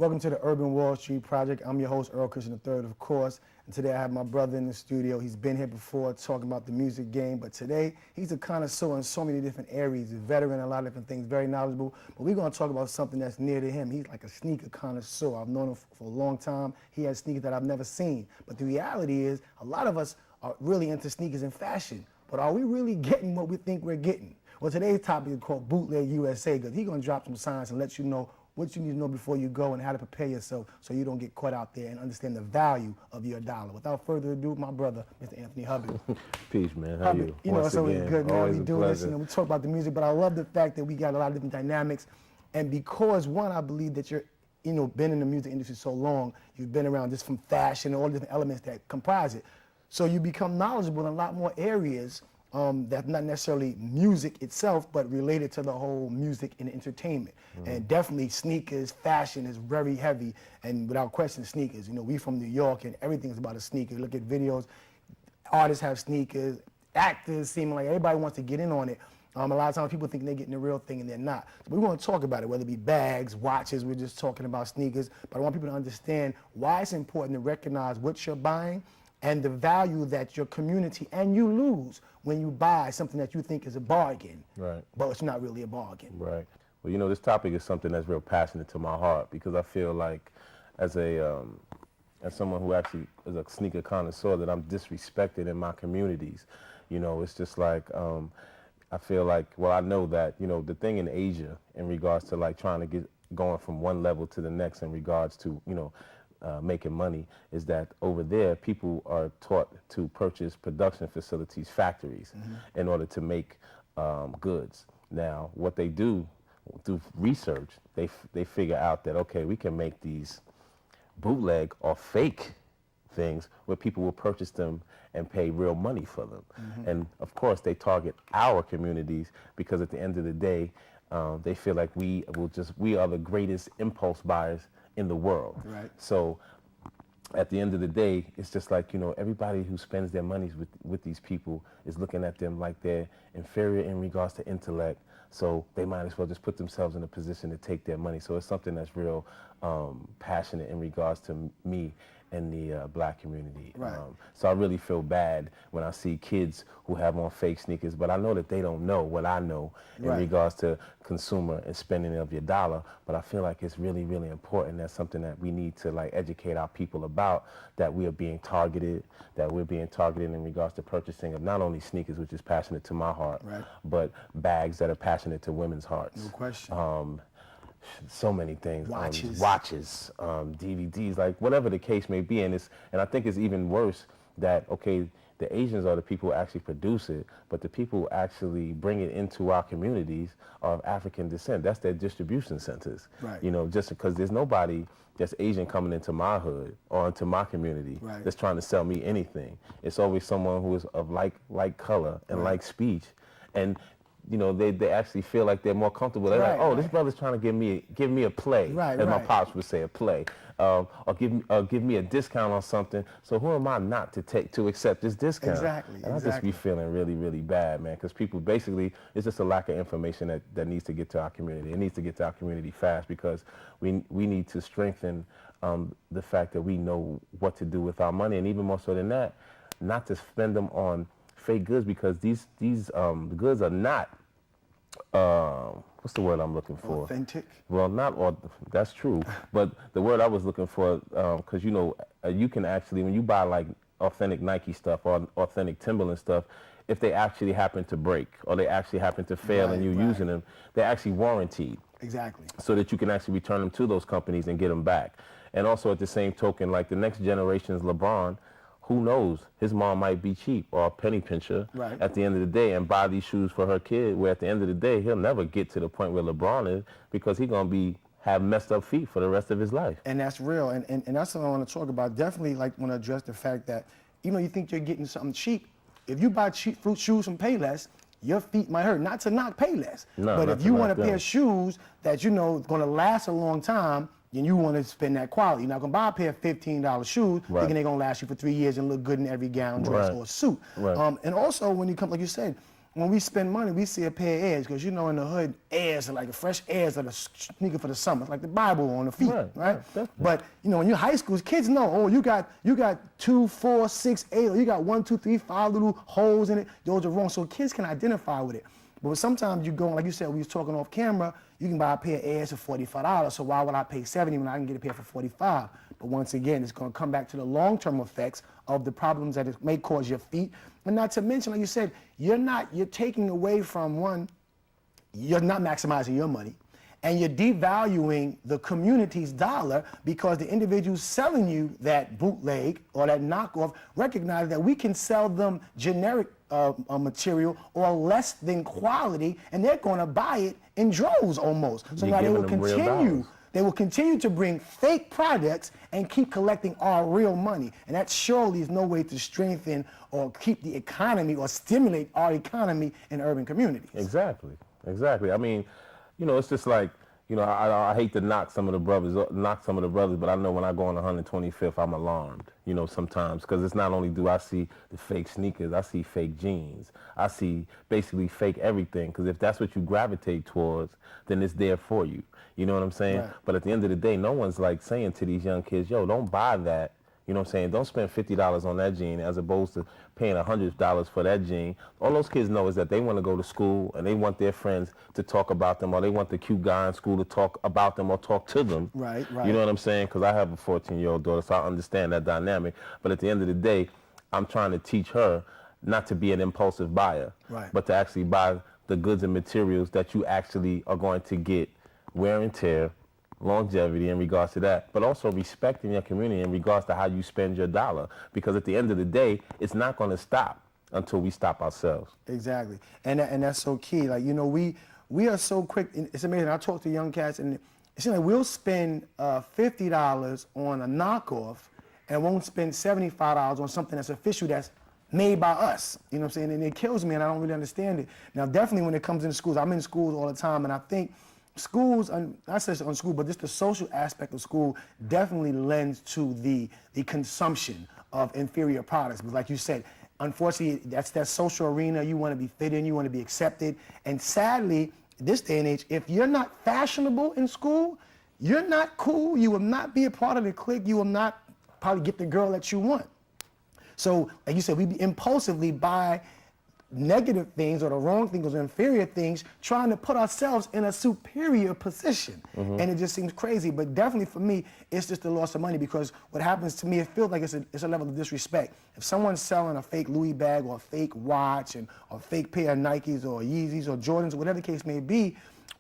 Welcome to the Urban Wall Street Project. I'm your host, Earl Christian III, of course. And today I have my brother in the studio. He's been here before talking about the music game, but today he's a connoisseur in so many different areas. He's a veteran in a lot of different things, very knowledgeable. But we're going to talk about something that's near to him. He's like a sneaker connoisseur. I've known him for a long time. He has sneakers that I've never seen. But the reality is, a lot of us are really into sneakers and fashion. But are we really getting what we think we're getting? Well, today's topic is called Bootleg USA, because he's going to drop some science and let you know what you need to know before you go and how to prepare yourself so you don't get caught out there and understand the value of your dollar. Without further ado, my brother, Mr. Anthony Hubbard. Peace, man. How you? You know, it's always good, man. We do this, pleasure. we talk about the music, but I love the fact that we got a lot of different dynamics. And because, one, I believe that you're, been in the music industry so long, you've been around just from fashion and all the different elements that comprise it. So you become knowledgeable in a lot more areas that's not necessarily music itself, but related to the whole music and entertainment. And definitely sneakers, fashion is very heavy, and without question sneakers. We from New York and everything's about a sneaker. Look at videos, artists have sneakers, actors seem like everybody wants to get in on it. A lot of times people think they're getting the real thing and they're not. So we want to talk about it, whether it be bags, watches, we're just talking about sneakers, but I want people to understand why it's important to recognize what you're buying and the value that your community and you lose when you buy something that you think is a bargain, right? But it's not really a bargain. Right. Well, this topic is something that's real passionate to my heart, because I feel like as someone who actually is a sneaker connoisseur, that I'm disrespected in my communities. It's just like, I feel like, well, I know that, the thing in Asia in regards to like trying to get going from one level to the next in regards to, making money, is that over there people are taught to purchase production facilities, factories, in order to make goods. Now, what they do through research, they figure out that, okay, we can make these bootleg or fake things where people will purchase them and pay real money for them. And of course they target our communities, because at the end of the day, they feel like we are the greatest impulse buyers in the world. Right. So at the end of the day, it's just like, everybody who spends their monies with these people is looking at them like they're inferior in regards to intellect. So they might as well just put themselves in a position to take their money. So it's something that's real passionate in regards to me and the black community. Right. So I really feel bad when I see kids who have on fake sneakers, but I know that they don't know what I know in regards to consumer and spending of your dollar. But I feel like it's really, really important. That's something that we need to like educate our people about, that we are being targeted, in regards to purchasing of not only sneakers, which is passionate to my heart, but bags that are passionate to women's hearts. No question. So many things, watches, DVDs, like whatever the case may be. And I think it's even worse that, okay, the Asians are the people who actually produce it, but the people who actually bring it into our communities are of African descent. That's their distribution centers. Right. Just because there's nobody that's Asian coming into my hood or into my community that's trying to sell me anything. It's always someone who is of like color and like speech. And they actually feel like they're more comfortable. They're like, oh, this brother's trying to give me a play, as my pops would say, a play, or give me a discount on something. So who am I not to accept this discount? Exactly. And I just be feeling really, really bad, man, because people basically, it's just a lack of information that needs to get to our community. It needs to get to our community fast, because we need to strengthen the fact that we know what to do with our money, and even more so than that, not to spend them on fake goods, because these goods are not what's the word I'm looking for? Authentic? Well, that's true, but the word I was looking for, because you can actually, when you buy like authentic Nike stuff or authentic Timberland stuff, if they actually happen to break or they actually happen to fail and you're using them, they're actually warranted. Exactly. So that you can actually return them to those companies and get them back. And also at the same token, like the next generation's LeBron, who knows, his mom might be cheap or a penny pincher at the end of the day and buy these shoes for her kid, where at the end of the day, he'll never get to the point where LeBron is, because he's going to have messed up feet for the rest of his life. And that's real, and that's what I want to talk about. Definitely want to address the fact that, you think you're getting something cheap. If you buy cheap fruit shoes from Payless, your feet might hurt. Not to knock Payless, but if you want a pair of shoes that is going to last a long time, then you want to spend that quality. You're not going to buy a pair of $15 shoes thinking they're going to last you for 3 years and look good in every gown, dress, or suit. And also, when you come, like you said, when we spend money, we see a pair of Airs, because you know in the hood, Airs are like the fresh Airs are the sneaker for the summer. It's like the Bible on the feet, right? But you know, when you're high school, kids know, oh, you got 2, 4, 6, 8, or you got 1, 2, 3, 5 little holes in it. Those are wrong, so kids can identify with it. But sometimes you go, like you said, we was talking off camera, you can buy a pair of Airs for $45, so why would I pay $70 when I can get a pair for $45? But once again, it's gonna come back to the long-term effects of the problems that it may cause your feet. And not to mention, like you said, you're taking away from one, you're not maximizing your money, and you're devaluing the community's dollar, because the individuals selling you that bootleg or that knockoff recognize that we can sell them generic material or less than quality, and they're going to buy it in droves almost. So now they will continue to bring fake products and keep collecting our real money. And that surely is no way to strengthen or keep the economy or stimulate our economy in urban communities. Exactly. I mean, you know, it's just like, you know, I hate to knock some of the brothers, but I know when I go on 125th, I'm alarmed, you know, sometimes, because it's not only do I see the fake sneakers, I see fake jeans. I see basically fake everything, because if that's what you gravitate towards, then it's there for you. You know what I'm saying? Right. But at the end of the day, no one's like saying to these young kids, yo, don't buy that. You know what I'm saying? Don't spend $50 on that jean as opposed to paying $100 for that jean. All those kids know is that they want to go to school and they want their friends to talk about them, or they want the cute guy in school to talk about them or talk to them. Right. You know what I'm saying? Because I have a 14-year-old daughter, so I understand that dynamic. But at the end of the day, I'm trying to teach her not to be an impulsive buyer, but to actually buy the goods and materials that you actually are going to get wear and tear, longevity in regards to that, but also respecting your community in regards to how you spend your dollar, because at the end of the day, it's not going to stop until we stop ourselves. Exactly, and that's so key. Like, you know, we are so quick. It's amazing. I talk to young cats, and it seems like we'll spend $50 on a knockoff and won't spend $75 on something that's official, that's made by us. You know what I'm saying? And it kills me, and I don't really understand it. Now, definitely when it comes into schools, I'm in schools all the time, and I think schools, not just on school, but just the social aspect of school definitely lends to the consumption of inferior products. Because like you said, unfortunately, that's that social arena. You want to be fit in, you want to be accepted. And sadly, this day and age, if you're not fashionable in school, you're not cool, you will not be a part of the clique, you will not probably get the girl that you want. So, like you said, we impulsively buy negative things or the wrong things or inferior things, trying to put ourselves in a superior position. And it just seems crazy. But definitely for me, it's just the loss of money, because what happens to me, it feels like it's a level of disrespect. If someone's selling a fake Louis bag or a fake watch or a fake pair of Nikes or Yeezys or Jordans or whatever the case may be,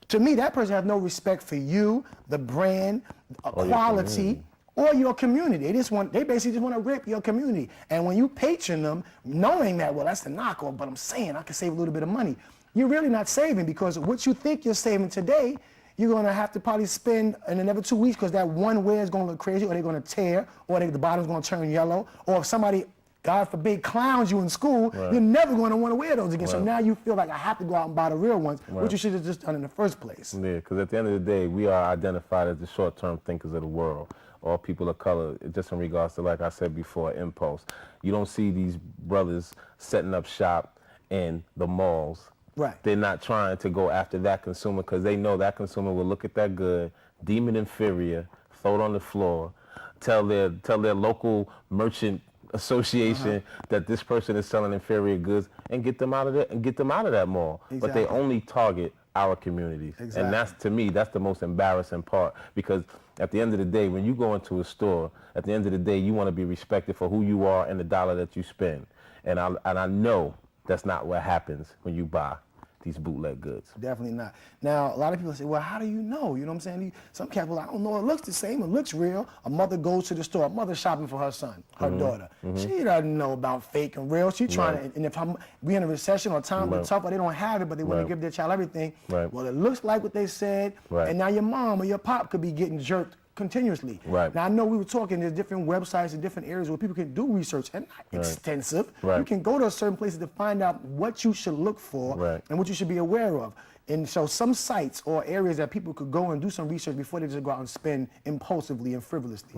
to me, that person has no respect for you, the brand, quality, or your community. They basically just want to rip your community. And when you patron them, knowing that, well, that's the knockoff, but I'm saying I can save a little bit of money, you're really not saving, because what you think you're saving today, you're going to have to probably spend in another 2 weeks, because that one wear is going to look crazy, or they're going to tear, or the bottom's going to turn yellow, or if somebody, God forbid, clowns you in school, you're never going to want to wear those again. So now you feel like I have to go out and buy the real ones, which you should have just done in the first place. Yeah, because at the end of the day, we are identified as the short-term thinkers of the world. All people of color, just in regards to, like I said before, impulse. You don't see these brothers setting up shop in the malls. Right. They're not trying to go after that consumer, because they know that consumer will look at that good, deem it inferior, throw it on the floor, tell their local merchant association that this person is selling inferior goods, and get them out of that mall. Exactly. But they only target our communities. Exactly. And that's, to me, that's the most embarrassing part, because at the end of the day, when you go into a store, at the end of the day, you want to be respected for who you are and the dollar that you spend. And I know that's not what happens when you buy these bootleg goods. Definitely not. Now, a lot of people say, well, how do you know? You know what I'm saying? Some cats, I don't know, it looks the same, it looks real. A mother goes to the store, a mother shopping for her son, her daughter. She doesn't know about fake and real. She trying to, and if we in a recession or times are tough, or they don't have it, but they want to give their child everything, well, it looks like what they said, and now your mom or your pop could be getting jerked continuously. Now, I know we were talking, there's different websites and different areas where people can do research, and not extensive. You can go to certain places to find out what you should look for and what you should be aware of. And so some sites or areas that people could go and do some research before they just go out and spend impulsively and frivolously.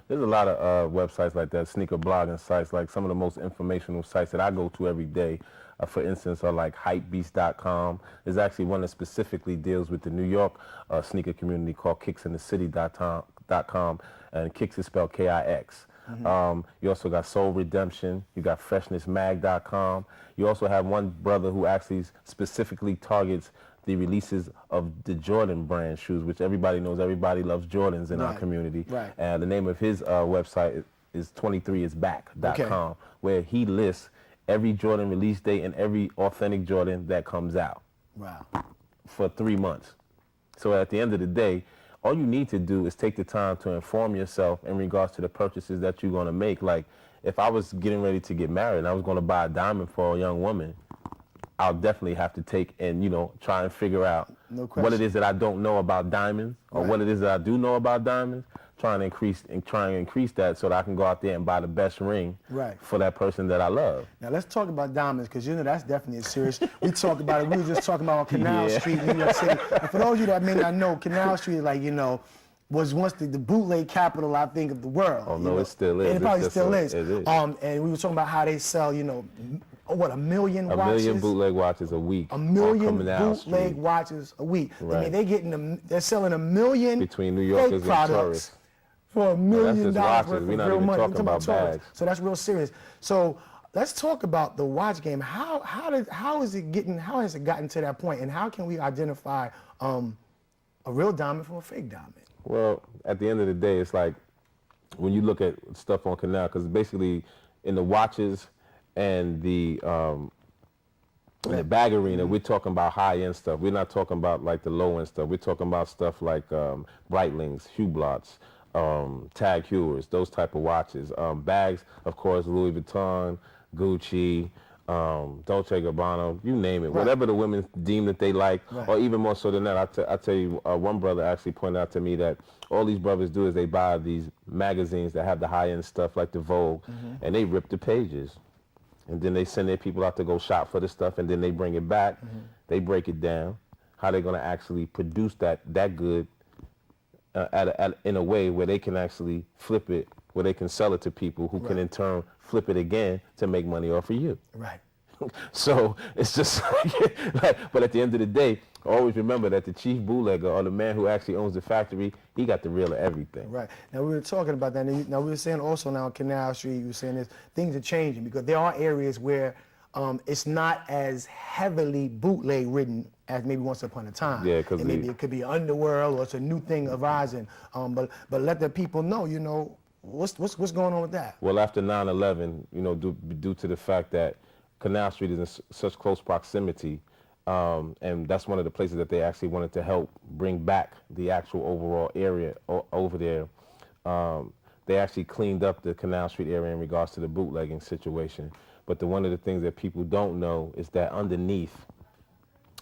There's a lot of websites like that, sneaker blogging sites, like some of the most informational sites that I go to every day. for instance, are like hypebeast.com. There's actually one that specifically deals with the New York sneaker community called kicksinthecity.com, and Kicks is spelled K-I-X. You also got Soul Redemption. You got freshnessmag.com. You also have one brother who actually specifically targets the releases of the Jordan brand shoes, which everybody knows. Everybody loves Jordans in our community. Right. And the name of his website is 23isback.com, where he lists every Jordan release date and every authentic Jordan that comes out. Wow. For 3 months. So at the end of the day, all you need to do is take the time to inform yourself in regards to the purchases that you're going to make. Like, if I was getting ready to get married and I was going to buy a diamond for a young woman, I'll definitely have to take and, you know, try and figure out what it is that I don't know about diamonds, or what it is that I do know about diamonds, trying to increase that so that I can go out there and buy the best ring for that person that I love. Now let's talk about diamonds, because you know that's definitely a serious. We talked about it. We were just talking about on Canal Street, New York City. And for those of you that may not know, Canal Street, like, you know, was once the bootleg capital, I think, of the world. Oh no, know? it still is. And it probably still is. It is. And we were talking about how they sell, you know, what, 1 million watches? 1 million bootleg watches a week. 1 million bootleg bootleg watches a week. Right. I mean, they're selling 1 million between New Yorkers and tourists for $1 million watches. worth We're of not real even money. talking about bags. So that's real serious. So let's talk about the watch game. How has it gotten to that point, and how can we identify a real diamond from a fake diamond? Well, at the end of the day, it's like when you look at stuff on Canal, because basically in the watches and the bag arena, we're talking about high-end stuff. We're not talking about like the low-end stuff. We're talking about stuff like Breitlings, Hublots, Tag Heuers, those type of watches. Bags, of course, Louis Vuitton, Gucci, Dolce & Gabbana, you name it. Whatever the women deem that they like, or even more so than that. I tell you, one brother actually pointed out to me that all these brothers do is they buy these magazines that have the high-end stuff like the Vogue, and they rip the pages. And then they send their people out to go shop for the stuff, and then they bring it back. They break it down, how they're going to actually produce that good in a way where they can actually flip it, where they can sell it to people who can in turn flip it again to make money off of you. Right. So it's just like, but at the end of the day, always remember that the chief bootlegger, or the man who actually owns the factory, he got the real of everything. Right. Now we were talking about that. Now we were saying also now on Canal Street, you were saying this, things are changing, because there are areas where it's not as heavily bootleg ridden as maybe once upon a time. Yeah, because maybe it could be underworld, or it's a new thing arising. But let the people know, you know, what's going on with that. Well, after 9/11, you know, due to the fact that Canal Street is in such close proximity, and that's one of the places that they actually wanted to help bring back the actual overall area over there. They actually cleaned up the Canal Street area in regards to the bootlegging situation. But one of the things that people don't know is that underneath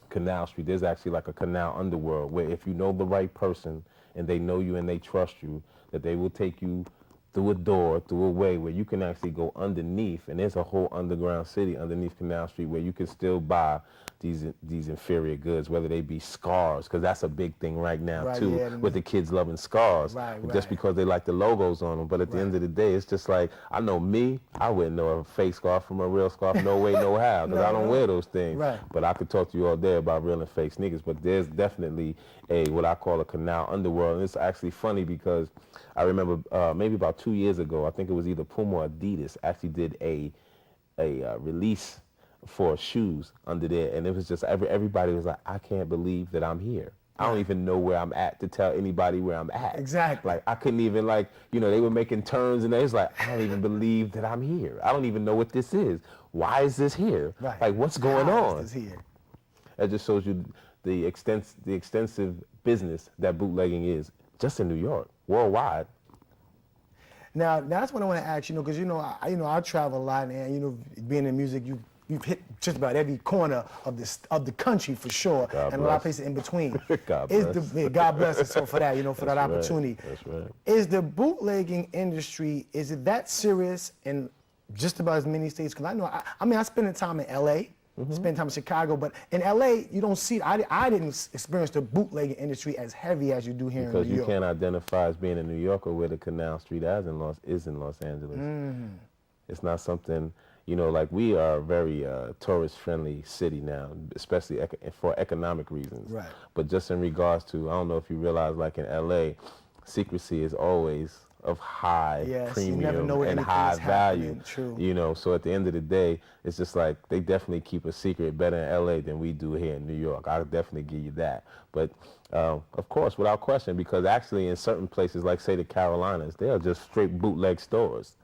Canal Street, there's actually like a canal underworld, where if you know the right person and they know you and they trust you, that they will take you through a door, through a way where you can actually go underneath, and there's a whole underground city underneath Canal Street where you can still buy these inferior goods, whether they be scarves, because that's a big thing right now too, with the kids loving scarves, just because they like the logos on them. But at the end of the day, it's just like, I know me, I wouldn't know a fake scarf from a real scarf, no way, no how, because I don't wear those things. But I could talk to you all day about real and fake sneakers, but there's definitely what I call a canal underworld. And it's actually funny because I remember maybe about 2 years ago, I think it was either Puma or Adidas, actually did a release for shoes under there, and it was just everybody was like, I can't believe that I'm here. I don't even know where I'm at to tell anybody where I'm at. Exactly. Like, I couldn't even, like, you know, they were making turns, and they was like, I don't even believe that I'm here. I don't even know what this is. Why is this here? Like, what's going on? Is this here? That just shows you the extensive business that bootlegging is, just in New York, worldwide. Now that's what I want to ask you, know, because I travel a lot, and you know, being in music, you've hit just about every corner of the country for sure, and a lot of places in between. God bless. God bless us so for that, you know, for that opportunity. That's right. Is the bootlegging industry, is it that serious in just about as many states? Because I know, I spent time in L.A., spent time in Chicago, but in L.A. you don't see, I didn't experience the bootlegging industry as heavy as you do here in New York. Because you can't identify as being a New Yorker where the Canal Street is in Los Angeles. It's not something, You know, like we are a very tourist-friendly city now, especially for economic reasons. Right. But just in regards to, I don't know if you realize, like in LA, secrecy is always of high Yes, you premium never know where and anything high is value. happening. True. You know, so at the end of the day, it's just like they definitely keep a secret better in LA than we do here in New York. I'll definitely give you that. But of course, without question, because actually in certain places, like say the Carolinas, they are just straight bootleg stores.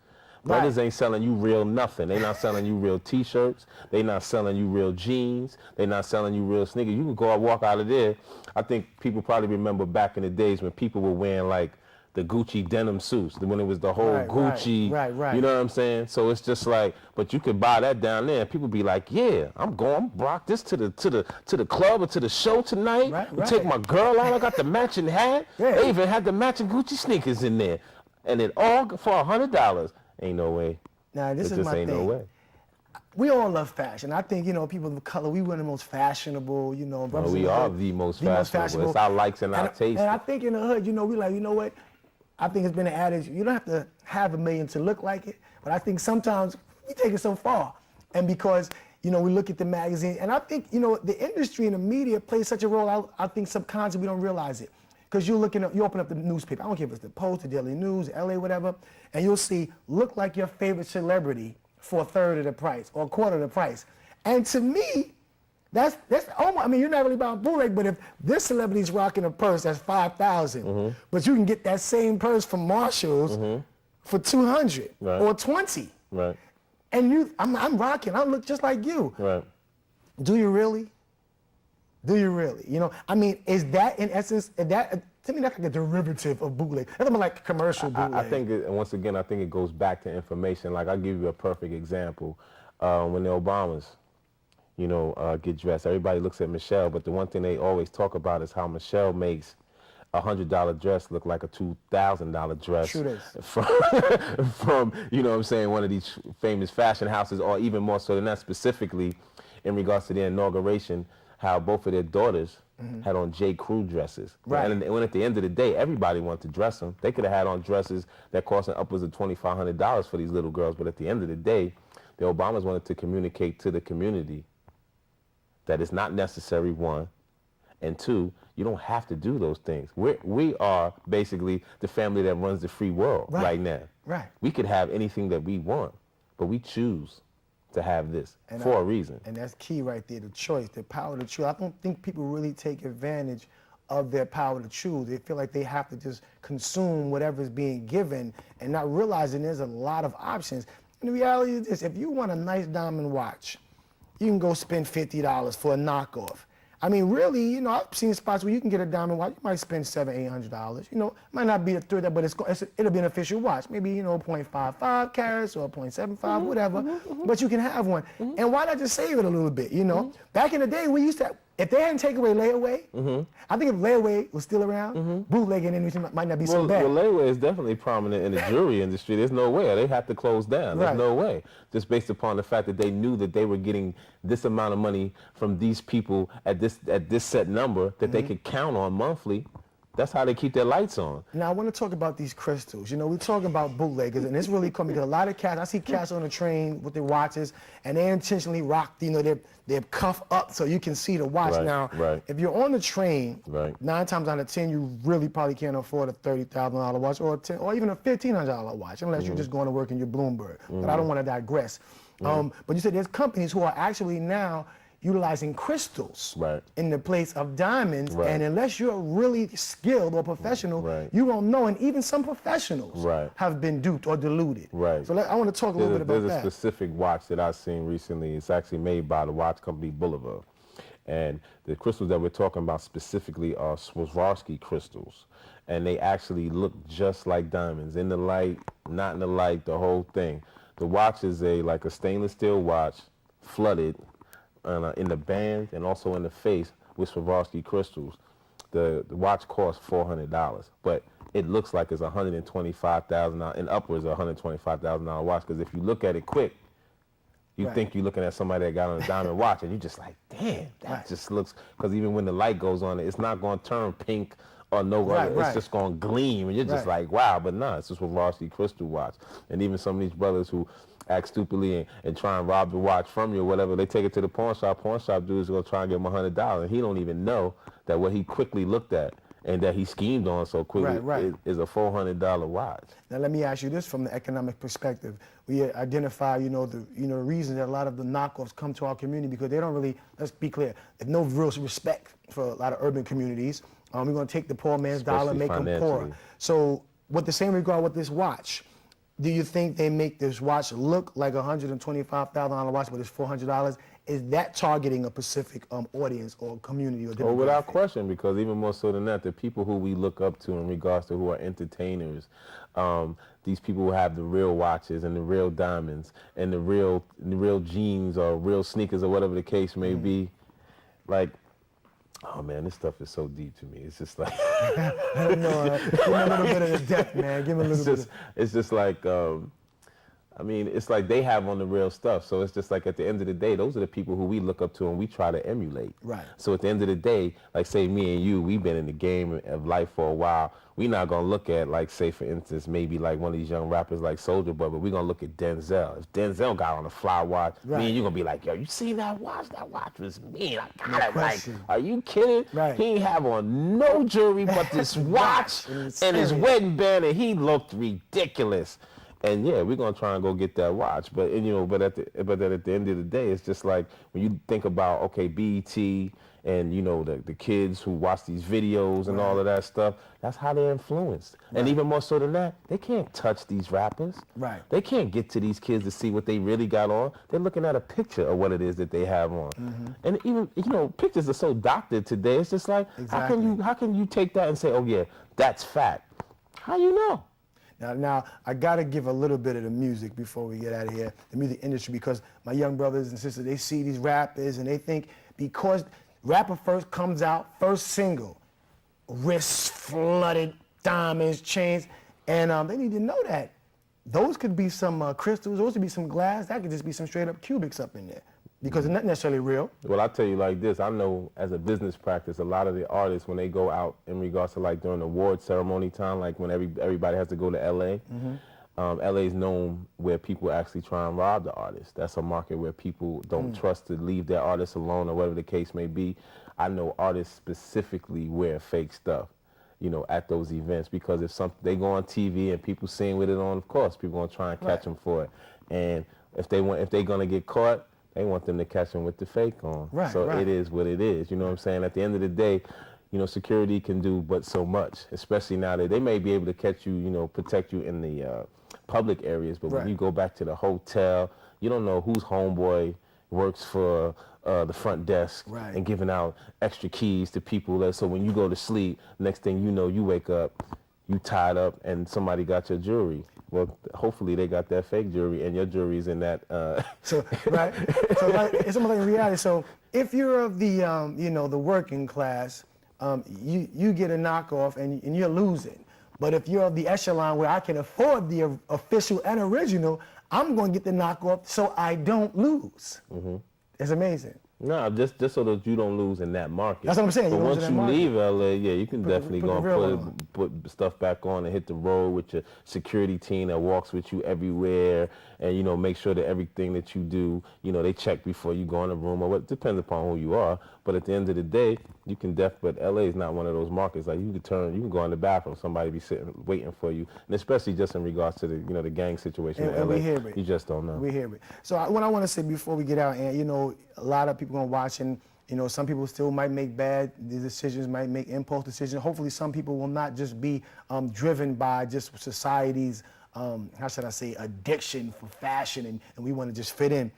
Brothers ain't selling you real nothing. They not selling you real T-shirts. They not selling you real jeans. They not selling you real sneakers. You can go out, walk out of there. I think people probably remember back in the days when people were wearing like the Gucci denim suits, when it was the whole Gucci, right. you know what I'm saying? So it's just like, but you could buy that down there and people be like, yeah, I'm rock this to the club or to the show tonight. Right. Take my girl out, I got the matching hat. Yeah. They even had the matching Gucci sneakers in there. And it all for $100. Ain't no way. Now, this it is just my ain't thing. no way. We all love fashion. I think, you know, people of color, we were the most fashionable, you know. Well, we are the most fashionable. It's our likes and our tastes. And I think in the hood, you know, we like, you know what? I think it's been an adage, you don't have to have $1 million to look like it, but I think sometimes we take it so far. And because, you know, we look at the magazine, and I think, you know, the industry and the media plays such a role, I think subconsciously we don't realize it. Because you open up the newspaper, I don't care if it's the Post, the Daily News, LA, whatever, and you'll see, look like your favorite celebrity for a third of the price or a quarter of the price. And to me, that's almost, I mean, you're not really about bootleg, but if this celebrity's rocking a purse that's $5,000, but you can get that same purse from Marshall's for $200 or $20. Right. And I'm rocking, I look just like you. Right. Do you really? Do you really? You know, I mean, is that in essence, to me, that's like a derivative of bootleg. That's more like commercial bootleg. I think, once again, I think it goes back to information. Like, I'll give you a perfect example. When the Obamas, you know, get dressed, everybody looks at Michelle, but the one thing they always talk about is how Michelle makes a $100 dress look like a $2,000 dress. True this. From, you know what I'm saying, one of these famous fashion houses, or even more so than that, specifically in regards to their inauguration, how both of their daughters had on J. Crew dresses. Right. And when at the end of the day, everybody wanted to dress them. They could have had on dresses that cost upwards of $2,500 for these little girls, but at the end of the day, the Obamas wanted to communicate to the community that it's not necessary, one, and two, you don't have to do those things. We are basically the family that runs the free world right now. Right. We could have anything that we want, but we choose to have this for a reason. And that's key right there, the choice, the power to choose. I don't think people really take advantage of their power to choose. They feel like they have to just consume whatever's being given and not realizing there's a lot of options. And the reality is this, if you want a nice diamond watch, you can go spend $50 for a knockoff. I mean, really, you know, I've seen spots where you can get a diamond watch, you might spend $700, $800. You know, it might not be a third, but it'll be an official watch. Maybe, you know, 0.55 carats or 0.75, whatever, but you can have one. And why not just save it a little bit, you know? Back in the day, we used to, if they hadn't taken away layaway, I think if layaway was still around, bootlegging industry might not be so bad. Well, layaway is definitely prominent in the jewelry industry. There's no way. They have to close down. There's no way. Just based upon the fact that they knew that they were getting this amount of money from these people at this set number that they could count on monthly. That's how they keep their lights on. Now, I want to talk about these crystals. You know, we're talking about bootleggers, and it's really cool because a lot of cats, I see cats on the train with their watches, and they intentionally rock, you know, they're cuff up so you can see the watch. Now, if you're on the train, 9 times out of 10, you really probably can't afford a $30,000 watch or even a $1,500 watch, unless you're just going to work in your Bloomberg. But I don't want to digress. But you said there's companies who are actually now utilizing crystals in the place of diamonds, and unless you're really skilled or professional, you won't know, and even some professionals have been duped or deluded. So I want to talk a little bit about that. There's a specific watch that I've seen recently. It's actually made by the watch company Boulevard, and the crystals that we're talking about specifically are Swarovski crystals, and they actually look just like diamonds, in the light, not in the light, the whole thing. The watch is like a stainless steel watch, flooded in the band and also in the face with Swarovski crystals. The watch costs $400, but it looks like it's $125,000 and upwards of $125,000 watch. Because if you look at it quick, you think you're looking at somebody that got on a diamond watch, and you just like, damn, that just looks. Because even when the light goes on, it's not going to turn pink or no Right, it's right. just gonna gleam, and you're just Right. like, wow. But nah, it's just a varsity crystal watch. And even some of these brothers who act stupidly and try and rob the watch from you or whatever, they take it to the pawn shop. Pawn shop dude is gonna try and give him $100, and he don't even know that what he quickly looked at and that he schemed on so quickly Right. is a $400 watch. Now let me ask you this from the economic perspective. We identify, the reason that a lot of the knockoffs come to our community because they don't really, let's be clear, there's no real respect for a lot of urban communities. We're going to take the poor man's dollar and make him poor. So with the same regard with this watch, do you think they make this watch look like a $125,000 watch, but it's $400? Is that targeting a specific audience or community or demographic? Oh, without question, because even more so than that, the people who we look up to in regards to who are entertainers, these people who have the real watches and the real diamonds and the real jeans or real sneakers or whatever the case may be, like, oh man, this stuff is so deep to me. It's just like give me a little bit of the depth, man. Give me a little bit. It's just like, I mean, it's like they have on the real stuff. So it's just like at the end of the day, those are the people who we look up to and we try to emulate. Right. So at the end of the day, like say me and you, we've been in the game of life for a while. We're not gonna look at, like, say for instance, maybe like one of these young rappers like Soulja Boy, but we're gonna look at Denzel. If Denzel got on a fly watch, me and you gonna be like, yo, you seen that watch? That watch was mean. I got it. Like, are you kidding? Right. He ain't have on no jewelry but this watch and his wedding band, and he looked ridiculous. And yeah, we're gonna try and go get that watch, but then at the end of the day, it's just like when you think about, okay, BET and the kids who watch these videos and all of that stuff, that's how they're influenced. And even more so than that, they can't touch these rappers. Right. They can't get to these kids to see what they really got on. They're looking at a picture of what it is that they have on. And even pictures are so doctored today. It's just like, how can you take that and say, oh yeah, that's fact? How you know? Now, I got to give a little bit of the music before we get out of here, the music industry, because my young brothers and sisters, they see these rappers and they think because rapper first comes out, first single, wrists flooded, diamonds, chains, and they need to know that those could be some crystals, those could be some glass, that could just be some straight up cubics up in there because they're not necessarily real. Well, I'll tell you like this. I know as a business practice, a lot of the artists, when they go out in regards to like during the award ceremony time, like when everybody has to go to L.A., LA is known where people actually try and rob the artists. That's a market where people don't trust to leave their artists alone or whatever the case may be. I know artists specifically wear fake stuff, at those events because if they go on TV and people seeing with it on, of course, people gonna try and catch them for it. And if they're gonna get caught, they want them to catch them with the fake on. So it is what it is. You know what I'm saying? At the end of the day, security can do but so much, especially now that they may be able to catch you, protect you in the public areas. But when you go back to the hotel, you don't know whose homeboy works for the front desk and giving out extra keys to people. So when you go to sleep, next thing you know, you wake up, you tied up, and somebody got your jewelry. Well, hopefully they got that fake jewelry, and your jewelry's in that. So it's almost like reality. So if you're of the the working class, you get a knockoff and you're losing. But if you're of the echelon where I can afford the official and original, I'm going to get the knockoff so I don't lose. It's amazing. No, just so that you don't lose in that market. That's what I'm saying. But once you leave LA, you can definitely go and put stuff back on and hit the road with your security team that walks with you everywhere, and make sure that everything that you do, they check before you go in the room or what. Depends upon who you are. But at the end of the day, you can but LA is not one of those markets. Like you can go in the bathroom, somebody be sitting waiting for you, and especially just in regards to the the gang situation in LA. You just don't know. We hear it. So what I want to say before we get out, and a lot of people are watching. Some people still might make bad decisions, might make impulse decisions. Hopefully, some people will not just be driven by just society's, how should I say, addiction for fashion, and we want to just fit in.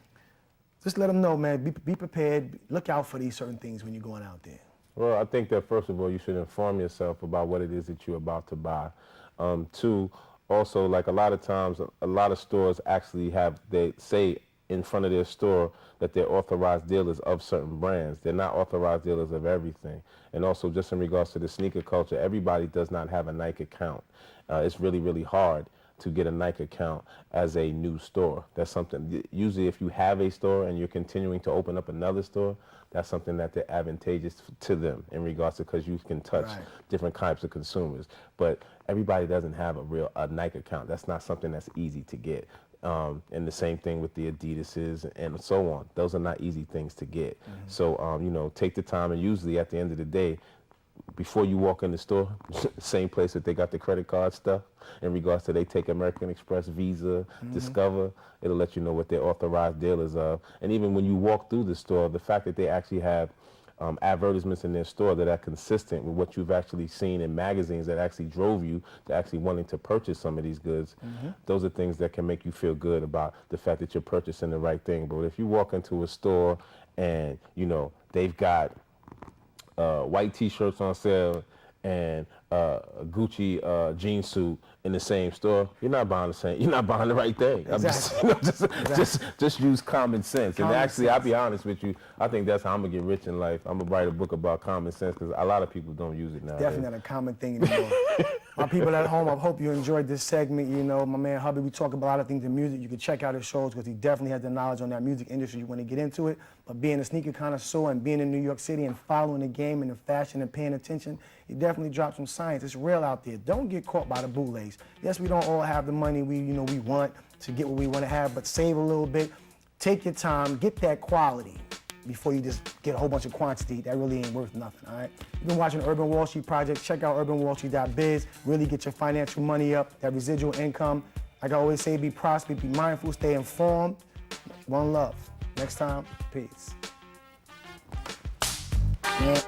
Just let them know, man, be prepared. Look out for these certain things when you're going out there. Well, I think that first of all, you should inform yourself about what it is that you're about to buy. Two, also, like a lot of times, a lot of stores actually they say in front of their store that they're authorized dealers of certain brands. They're not authorized dealers of everything. And also, just in regards to the sneaker culture, everybody does not have a Nike account. It's really, really hard to get a Nike account as a new store. That's something, usually if you have a store and you're continuing to open up another store, that's something that they're advantageous to them in regards to, because you can touch different types of consumers. But everybody doesn't have a Nike account. That's not something that's easy to get. And the same thing with the Adidas's and so on. Those are not easy things to get. So, you know, take the time, and usually at the end of the day, before you walk in the store, same place that they got the credit card stuff, in regards to they take American Express, Visa, Discover, it'll let you know what their authorized dealers are. And even when you walk through the store, the fact that they actually have advertisements in their store that are consistent with what you've actually seen in magazines that actually drove you to actually wanting to purchase some of these goods, those are things that can make you feel good about the fact that you're purchasing the right thing. But if you walk into a store and, you know, they've got white t-shirts on sale and a Gucci jean suit in the same store, you're not buying the right thing. Just use common sense. And actually, I'll be honest with you, I think that's how I'm gonna get rich in life. I'm gonna write a book about common sense, because a lot of people don't use it now. Definitely not a common thing anymore. My people at home, I hope you enjoyed this segment. You know, my man Hubbard, we talk about a lot of things in music. You can check out his shows because he definitely has the knowledge on that music industry. You want to get into it. But being a sneaker connoisseur and being in New York City and following the game and the fashion and paying attention, he definitely dropped some science. It's real out there. Don't get caught by the bootlegs. Yes, we don't all have the money we want to get what we want to have, but save a little bit. Take your time, get that quality before you just get a whole bunch of quantity. That really ain't worth nothing, all right? You've been watching Urban Wall Street Project. Check out urbanwallstreet.biz. Really get your financial money up, that residual income. Like I always say, be prosperous, be mindful, stay informed. One love. Next time, peace. Yeah.